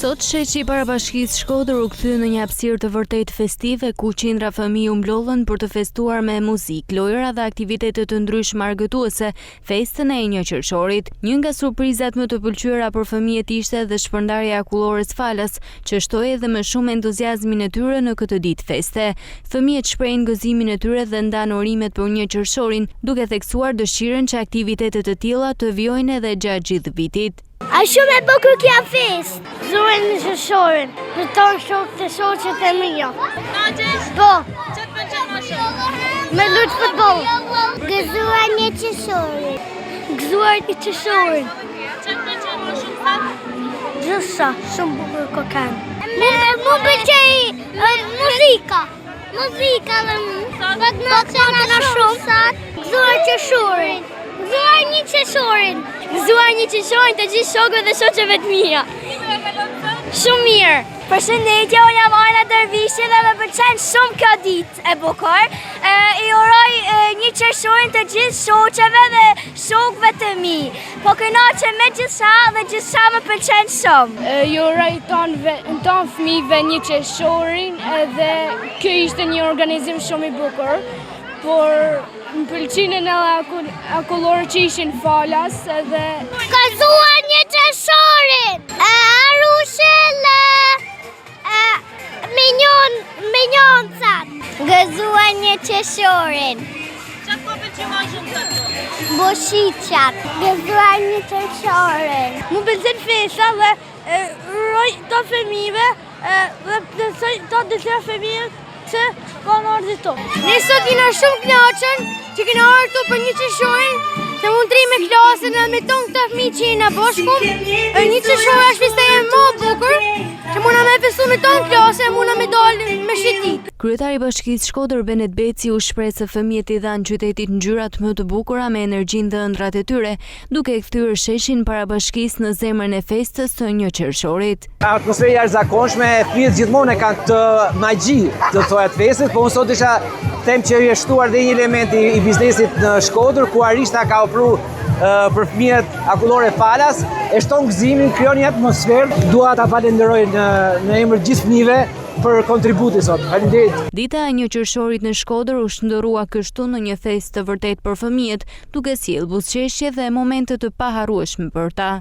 Sot sheqi i Parabashkisë Shkodër u kthye në një hapësirë të vërtet festive ku qindra fëmijë u mblodhen për të festuar me muzikë, lojra dhe aktivitete të ndryshme argëtuese festën e 1 qershorit. Një nga surprizat më të pëlqyera për fëmijët ishte dhe shpërndarja e akullores falas, që shtoi edhe më shumë entuziazmin e tyre në këtë ditë feste. Fëmijët shprehin gëzimin e tyre dhe ndanë urimet për 1 qershorin, duke theksuar dëshirën që aktivitete të tilla të vijojnë edhe gjatë gjithë vitit. A shumë e bukur kja fest. Gëzuar 1 qershorin, për tonë shokët e shoqet e mia. Po. Që të pëlqen më shumë? Me lutë futboll. Gëzuar 1 qershorin. Gëzuar 1 qershorin. Që të pëlqen më shumë fat? Gjithsa, shumë bukur kokan. Mu pëlqej muzika. Muzika dhe në shumë. Gëzuar qershorin. Gëzuar 1 qershorin. Gëzuar 1 qershorin të gjithë shokëve dhe shoqeve të mia. Shumë mirë. Përshëndetje, unë jam Ana Dervishi dhe më pëlqen shumë kjo ditë e bukur. I uroj 1 qershorin të gjithë shoqeve dhe shokëve të mi. Po kënaqem me gjithçka dhe gjithçka më pëlqen shumë. Ju uroj tonë fëmijëve 1 qershorin dhe kjo ishte një organizim shumë i bukur. Por më pëlqinin edhe akullorë që ishin falas edhe... Gëzuar 1 qershorin! Arushel minjoncat! Gëzuar 1 qershorin! Qatë po pëlqen më shumë të të? Boshiqat! Gëzuar 1 qershorin! Më pëlqen festa dhe uroj të fëmijëve dhe besoj të dëshira fëmijët që kanë ardhur këtu. Ne sot jena shumë kënaqur që kena ardhur këtu për 1 qershorin, të mundri me klasën dhe me tonë këta fëmijë që jena bashku. 1 qershor është festa e më bukur, që muna me festu me tonë klasë, muna me dalë me shitit. Kryetari i Bashkisë Shkodër Benet Beci u shpreh se fëmijët i dhanë qytetit ngjyrat më të bukura me energjinë dhe ëndrat e tyre, duke kthyer sheshin Parabashkisë në zemrën e festës së 1 qershorit. Atmosfera e jashtëzakonshme, fëmijët gjithmonë kanë të magji të thoят festës, po unë sot isha them që i është shtuar dhe një element i biznesit në Shkodër, ku Arishta ka ofruar për fëmijët akullore falas, e shton gëzimin, krijon një atmosferë. Dua ta falenderoj në emër të gjithë fëmijëve për kontributin sot. Faleminderit. Dita e 1 qershorit në Shkodër u shndërrua kështu në një festë të vërtet për fëmijët, duke sjellë buzëqeshje dhe momente të paharrueshme për ta.